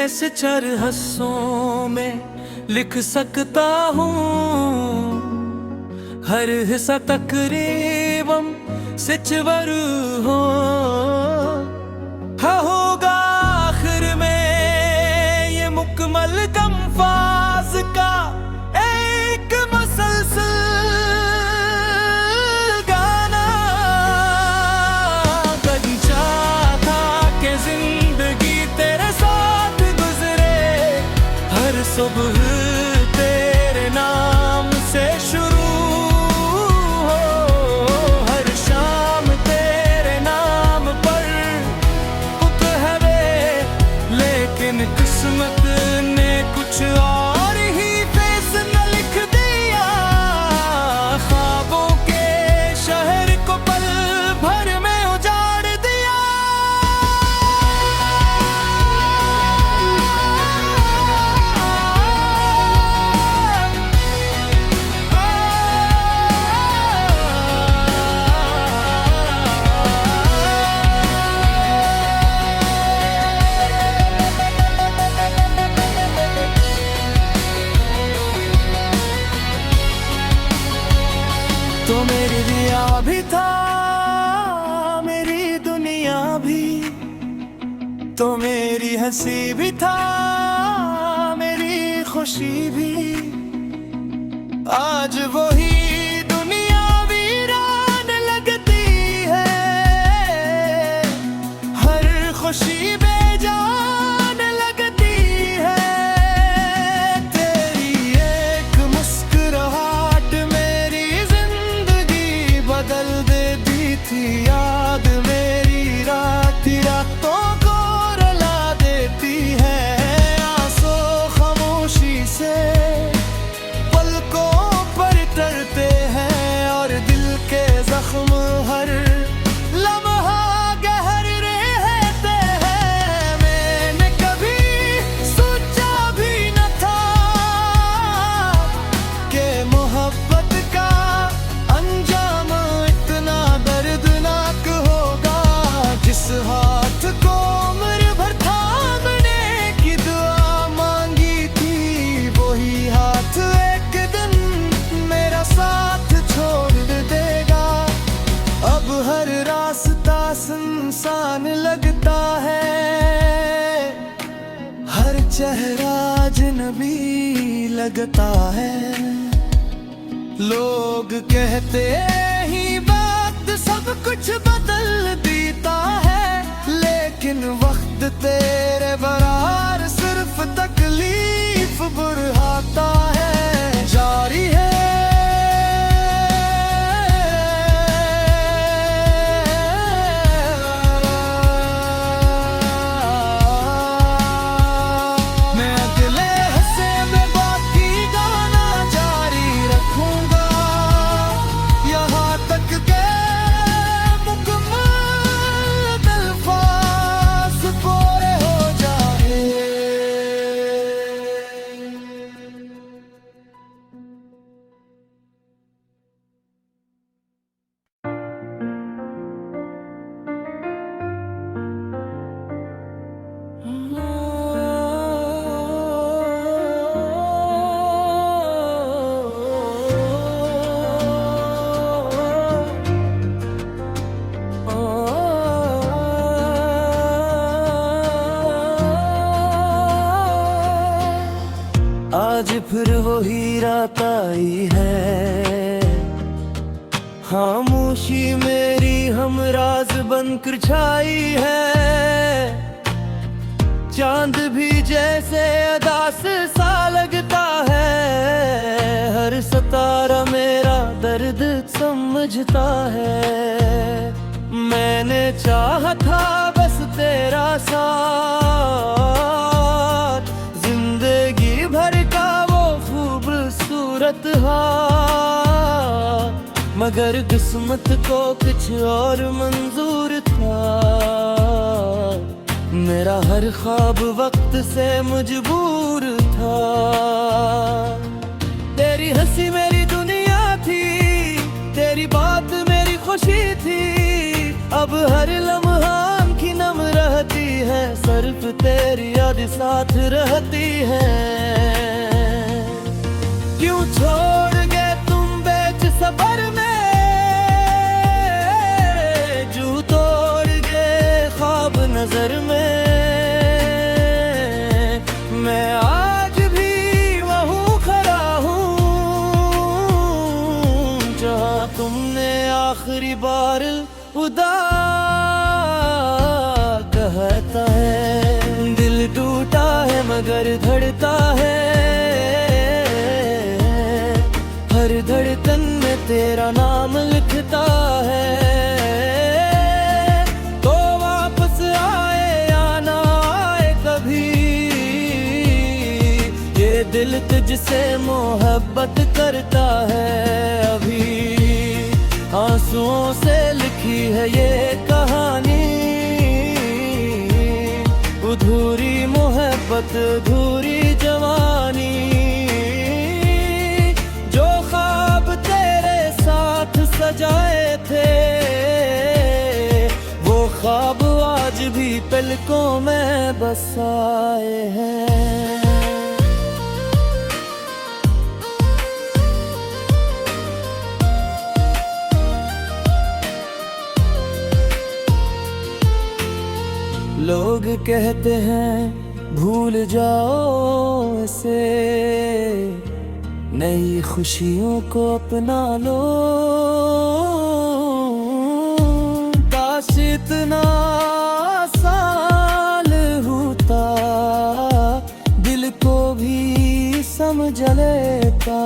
कैसे चार हिस्सों में लिख सकता हूँ, हर हिस्सा तकरीबन सिचवर हो। होगा आखिर में ये मुकम्मल कंफाज का एक मुसलसल गाना। कभी चाहा कि जिंदगी तेरे साथ गुजरे, हर सुबह तेरे नाम से शुरू हो, हर शाम तेरे नाम पर पुत है वे। लेकिन किस्मत ने कुछ और ही फैसला लिख दिया, ख्वाबों के शहर को पल भर में उजाड़ दिया। तो मेरी दिया भी था, मेरी दुनिया भी, तो मेरी हंसी भी था, मेरी खुशी भी। आज वही दुनिया वीरान लगती है, हर खुशी बेजान लगती है। तेरी एक मुस्कुराहट मेरी जिंदगी बदल देती थी, याद मेरी रातों को रुला देती है। आंसू खामोशी से पलकों पर तरते हैं, और दिल के जख्म हर लम्हा गहर रहते हैं। मैंने कभी सोचा भी न था कि मोहब्बत का अंजाम इतना दर्दनाक होगा। जिस हाथ को उम्र भर थामने की दुआ मांगी थी, वही हाथ एक दिन मेरा साथ छोड़ देगा। अब हर रास्ता सुनसान लगता है, हर चेहरा अजनबी लगता है। लोग कहते ही वक्त सब कुछ बदल देता है, लेकिन वक्त तेरे बराबर सिर्फ तकलीफ बढ़ाता है। जारी है मैं अगले हिस्से में बाकी गाना जारी रखूंगा, यहाँ तक के मुकम्मल अल्फाज पूरे हो जाए। आज फिर वही रात आई है, खामोशी मेरी हमराज बनकर छाई है। चांद भी जैसे अदास सा लगता है, हर सितारा मेरा दर्द समझता है। मैंने चाहा था बस तेरा साथ, जिंदगी भर का वो खूबसूरत हाथ, मगर किस्मत को कुछ और मंजूर था। मेरा हर ख्वाब वक्त से मजबूर था। तेरी हंसी मेरी दुनिया थी, तेरी बात मेरी खुशी थी। अब हर लम्हा की नम रहती है, सिर्फ तेरी याद साथ रहती है। क्यों छोड़ गए तुम बेच सबर में, जू तोड़ गए ख्वाब नजर में। मैं आज भी वहूं खड़ा हूँ जहाँ तुमने आखिरी बार उदा कहता है। दिल टूटा है मगर धड़ता है, हर धड़कन में तेरा नाम लिखता है। तो वापस आए या ना आए कभी, ये दिल तुझसे मोहब्बत करता है अभी। आंसुओं से लिखी है ये कहानी, अधूरी मोहब्बत अधूरी जवानी। जो ख्वाब तेरे साथ सजाए थे, वो ख्वाब आज भी पलकों में बसाए हैं। लोग कहते हैं भूल जाओ इसे, नई खुशियों को अपना लो। काश इतना आसान होता, दिल को भी समझ लेता।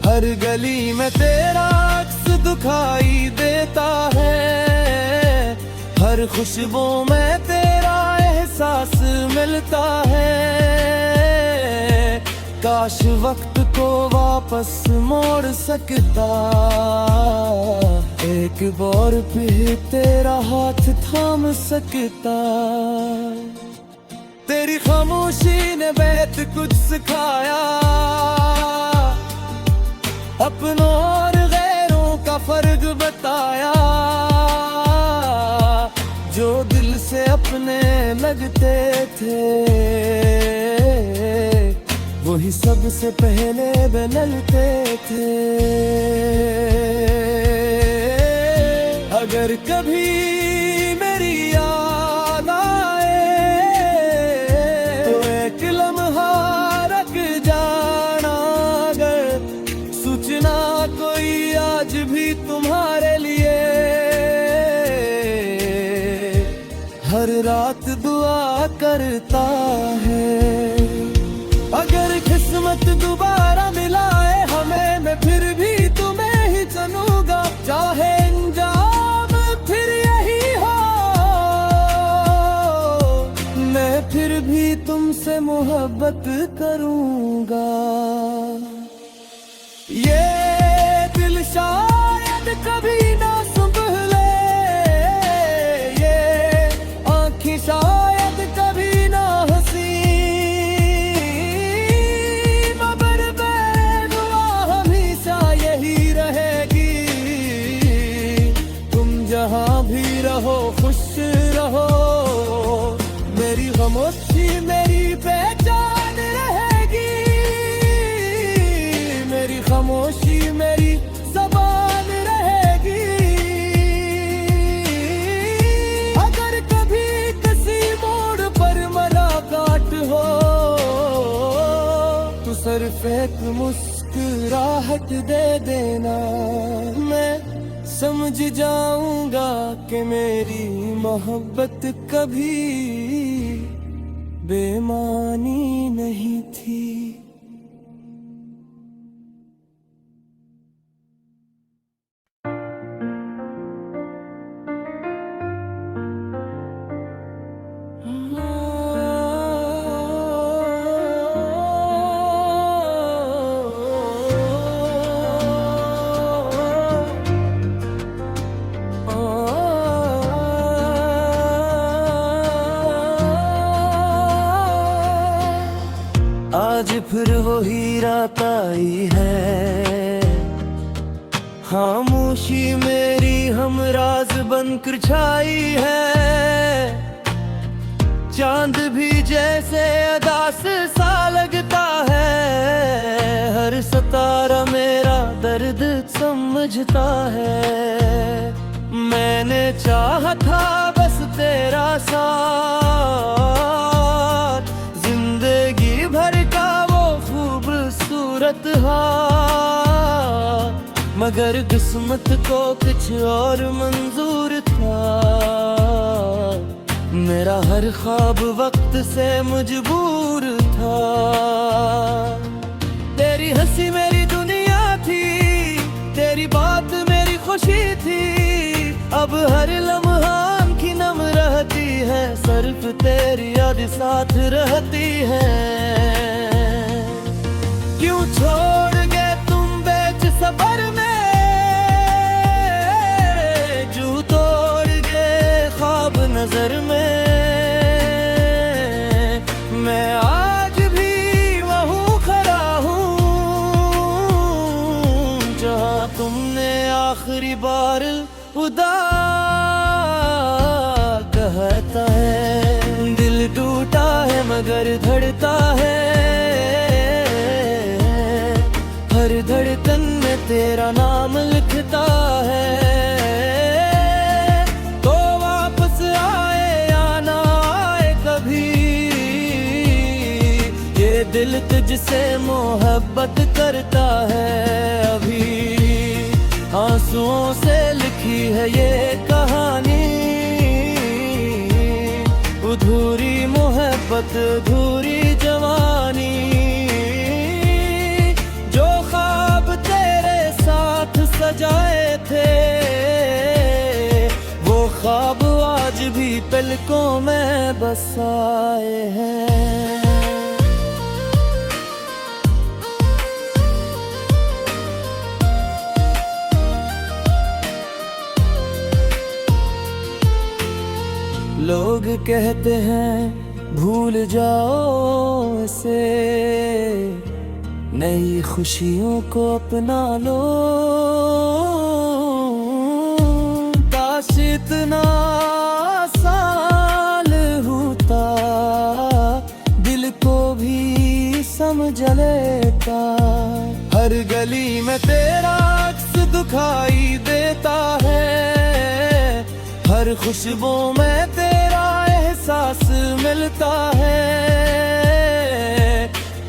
हर गली में तेरा अक्स दिखाई देता है, हर खुशबू में तेरा एहसास मिलता है। काश वक्त को वापस मोड़ सकता, एक बार फिर तेरा हाथ थाम सकता। तेरी खामोशी ने बहुत कुछ सिखाया, अपनों और गैरों का फर्क बताया। जो दिल से अपने लगते थे, वही सबसे पहले बदलते थे। अगर कभी मेरी याद आए, तो एक लम्हा रख जाना। अगर सूचना कोई आज भी तुम्हारे लिए, हर रात दुआ करता है। अगर किस्मत दोबारा मिलाए हमें, मैं फिर भी तुम्हें ही चुनूंगा। चाहे अंजाम फिर यही हो, मैं फिर भी तुमसे मोहब्बत करूंगा। ये दिल शायद कभी ना संभले, शायद कभी ना हंसी, मगर बेदुआ हमेशा यही रहेगी। तुम जहाँ भी रहो खुश रहो, मेरी खामोशी मेरी पहचान रहेगी। मेरी खामोशी मेरी ज़बान रहेगी। सिर्फ एक मुस्कुराहट दे देना, मैं समझ जाऊंगा कि मेरी मोहब्बत कभी बेमानी नहीं थी। आज फिर वही रात आई है, खामोशी मेरी हमराज बनकर छाई है। चांद भी जैसे अदास सा लगता है, हर सितारा मेरा दर्द समझता है। मैंने चाहा था बस तेरा साथ, जिंदगी भर का वो खूबसूरत हाथ, मगर किस्मत को कुछ और मंजूर था। मेरा हर ख्वाब वक्त से मजबूर था। तेरी हंसी मेरी दुनिया थी, तेरी बात मेरी खुशी थी। अब हर लम्हा की नम रहती है, सिर्फ तेरी याद साथ रहती है। क्यों छोड़ गए तुम बीच सफर में, जू तोड़ गए ख्वाब नजर में। मैं आज भी वहीं खड़ा हूँ जहाँ तुमने आखिरी बार खुदा कहता है। दिल टूटा है मगर धड़ता है, हर धड़कन में तेरा नाम लिखता है। तो वापस आए या ना आए कभी, ये दिल तुझसे मोहब्बत करता है। अभी आंसुओं से लिखी है ये कहानी, अधूरी मोहब्बत अधूरी जवानी। जो ख्वाब तेरे साथ सजाए थे, वो ख्वाब आज भी पलकों में बसाए हैं। लोग कहते हैं भूल जाओ इसे, नई खुशियों को अपना लो। काश इतना आसान होता, दिल को भी समझ लेता। हर गली में तेरा अक्स दिखाई देता है, हर खुशबू में तेरा एहसास मिलता है।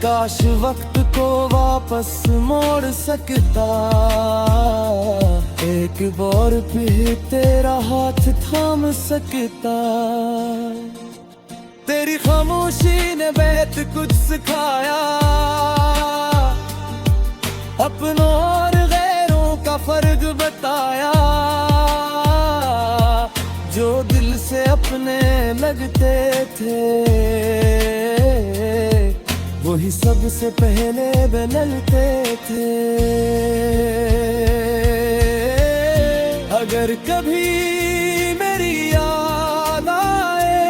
काश वक्त को वापस मोड़ सकता, एक बार भी तेरा हाथ थाम सकता। तेरी खामोशी ने बहुत कुछ सिखाया, अपनों और गैरों का फर्क बताया। जो दिल से अपने लगते थे, वही सबसे पहले बदलते थे। अगर कभी मेरी याद आए,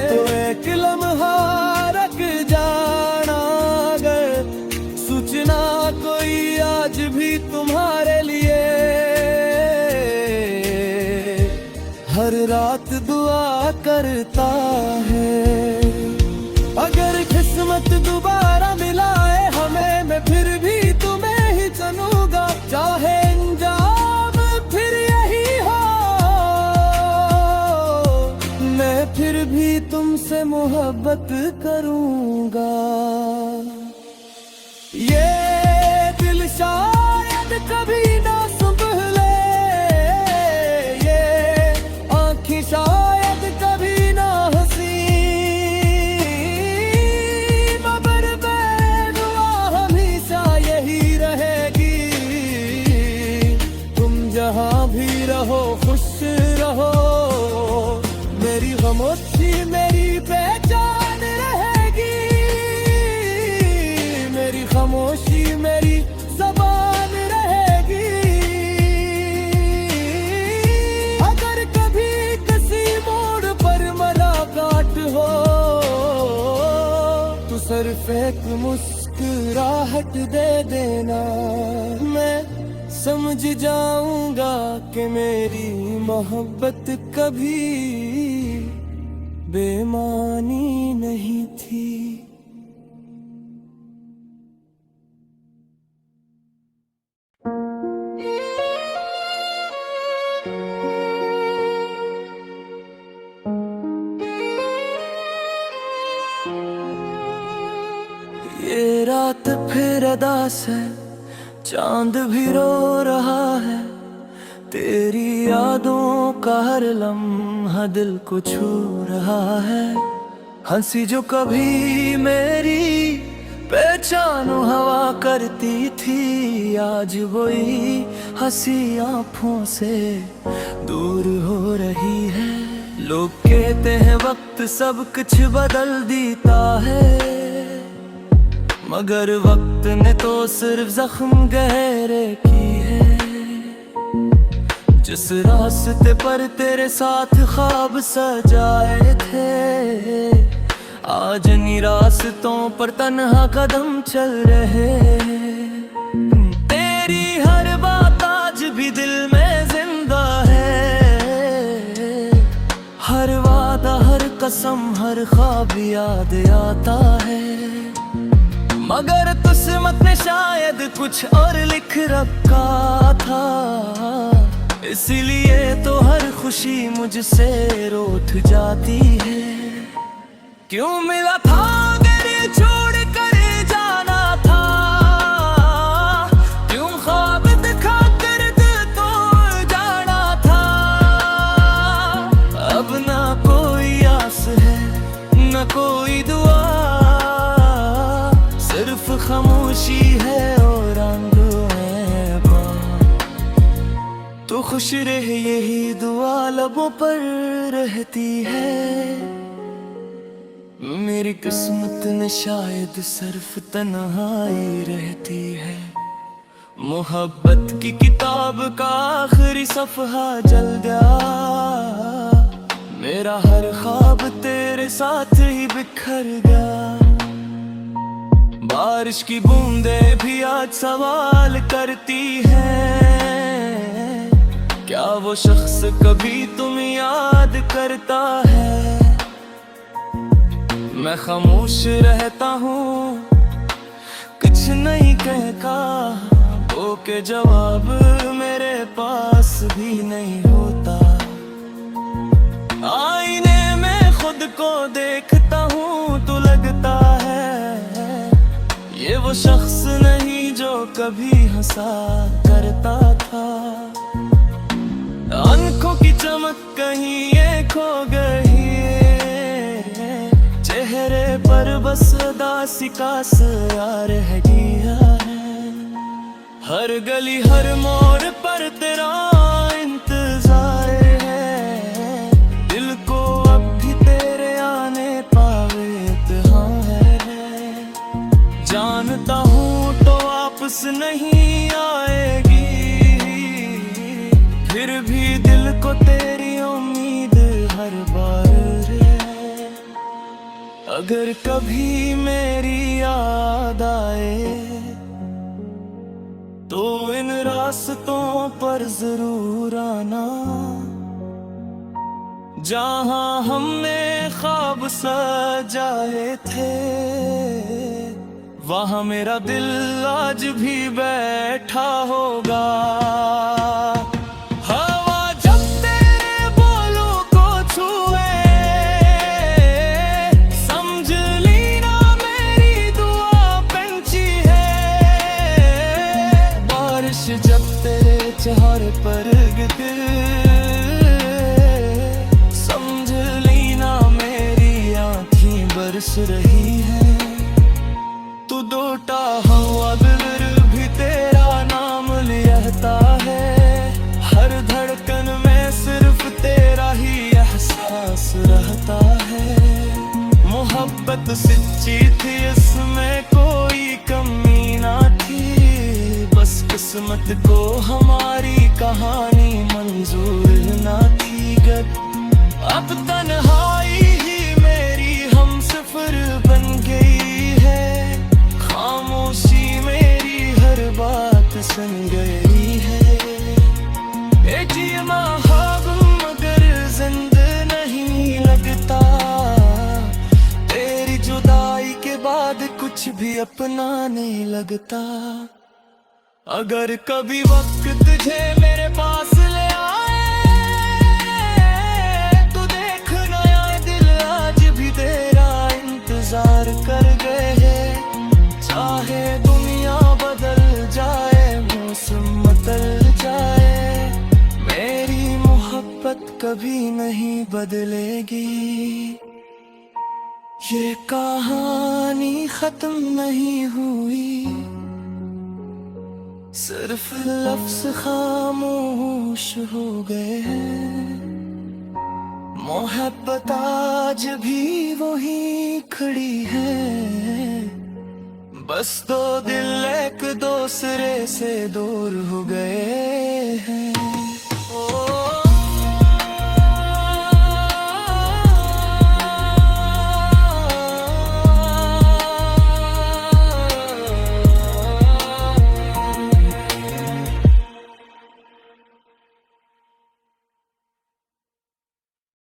तो एक लम्हा रख जाना। अगर सूचना कोई आज भी तुम्हारे लिए, हर रात दुआ करता है। अगर किस्मत दोबारा मिलाए हमें, मैं फिर भी तुम्हें ही चुनूंगा। चाहे अंजाम फिर यही हो, मैं फिर भी तुमसे मोहब्बत करूंगा। ये दिल शायद कभी ना संभले, शायद कभी ना हंसी, मगर बेदुआ हमेशा यही रहेगी। तुम जहाँ भी रहो खुश रहो, मेरी खामोशी मेरी पहचान रहेगी। मेरी खामोशी मेरी ज़बान रहेगी। अगर कभी हो तो सिर्फ एक मुस्कुराहट दे देना, मैं समझ जाऊंगा कि मेरी मोहब्बत कभी बेमानी नहीं थी। ये रात फिर अदास है, चांद भी रो रहा है, तेरी यादों का हर लम्हा दिल को छू रहा है। हंसी जो कभी मेरी पहचानो हवा करती थी, आज वही हंसी आँखों से दूर हो रही है। लोग कहते हैं वक्त सब कुछ बदल देता है, मगर वक्त ने तो सिर्फ जख्म गहरे की है। जिस रास्ते पर तेरे साथ ख्वाब सजाए थे, आज इन रास्तों पर तन्हा कदम चल रहे। तेरी हर बात आज भी दिल में जिंदा है, हर वादा हर कसम हर ख्वाब याद आता है। मगर किस्मत ने शायद कुछ और लिख रखा था, इसलिए तो हर खुशी मुझसे रूठ जाती है। क्यों मिला था अगर छोड़ कर जाना था, क्यों ख्वाब दिखा कर दिल तोड़ जाना था। अब ना कोई आस है न कोई दुआ, सिर्फ खामोशी है और आंखों में बात। तो खुश रहे यही दुआ लबों पर रहती है। मेरी किस्मत ने शायद सिर्फ तन्हाई रहती है। मोहब्बत की किताब का आखिरी सफ़हा जल गया, मेरा हर ख्वाब तेरे साथ ही बिखर गया। बारिश की बूंदें भी आज सवाल करती हैं, क्या वो शख्स कभी तुम याद करता है। मैं खामोश रहता हूँ, कुछ नहीं कहता, वो के जवाब मेरे पास भी नहीं होता। आईने में खुद को देखता हूँ तो लगता है ये वो शख्स नहीं जो कभी हंसा करता था। आंखों की चमक कहीं ये खो गई, चेहरे पर बस उदासी का असर रह गया है। हर गली हर मोड़ पर तेरा इंतजार है, दिल को अब भी तेरे आने पावे इत्तेहां है। जानता हूँ तो वापस नहीं आएगी, फिर भी दिल को तेरी उम्मीद हर बार है। अगर कभी मेरी याद आए तो इन रास्तों पर जरूर आना, जहां हमने ख्वाब सजाए थे, वहां मेरा दिल आज भी बैठा होगा। हवा जब तेरे बोलों को छुए, समझ लेना मेरी दुआ पंछी है। बारिश जब तेरे चेहरे पर गिरे, समझ लेना मेरी आँखें बरस रही है। तू दोटा हवा दिल भी तेरा नाम लिखता है, हर धड़कन में सिर्फ तेरा ही एहसास रहता है। मोहब्बत सच्ची थी, इसमें कोई कमी ना थी, बस किस्मत को हमारी कहानी मंजूर ना थी। अब तन्हाई ही मेरी हमसफर बन गई है, खामोशी मेरी हर बात सुन गई है। एक मगर जिंद नहीं लगता, भी अपना नहीं लगता। अगर कभी वक्त तुझे मेरे पास ले आए तो देखना यार दिल आज भी तेरा इंतजार कर गए हैं। चाहे दुनिया बदल जाए, मौसम बदल जाए, मेरी मोहब्बत कभी नहीं बदलेगी। ये कहानी खत्म नहीं हुई, सिर्फ लफ्ज़ खामोश हो गए हैं। मोहब्बत आज भी वही खड़ी है, बस दो दिल एक दूसरे से दूर हो गए हैं।